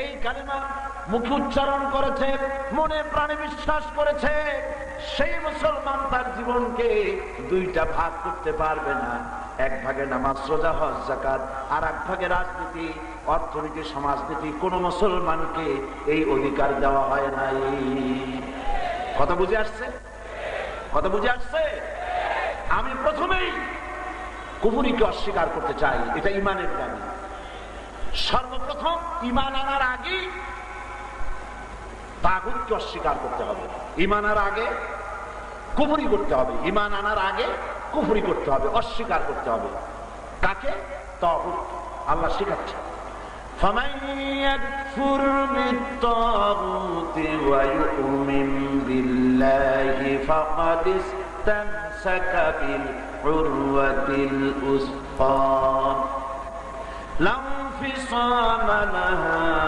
এই কালিমা মুখে উচ্চারণ করেছে, মনে প্রাণে বিশ্বাস করেছে, সেই মুসলমান তার জীবনকে দুইটা ভাগ করতে পারবে না। এক ভাগে নামাজ, রোজা, হজ, যাকাত, আর এক ভাগে রাজনীতি, অর্থনীতি, সমাজনীতি। কোন মুসলমানকে এই অধিকার দেওয়া হয় নাই। কথা বুঝে আসছে? কথা বুঝে আসছে? আমি প্রথমেই কুফরিকে অস্বীকার করতে চাই, এটা ইমানের দাবি। সর্বপ্রথম ইমান আনার আগে তাগুতকে অস্বীকার করতে হবে। ইমান আনার আগে কুফরি করতে হবে, ইমান আনার আগে কুফরি করতে হবে, অস্বীকার করতে হবে। কাকে? তাগুত। আল্লাহ শিখাচ্ছে, فَمَن يَكْفُرْ بِالطَّاغُوتِ وَيُؤْمِنْ بِاللَّهِ فَقَدِ اسْتَمْسَكَ بِالْعُرْوَةِ الْوُثْقَى لَا انفِصَامَ لَهَا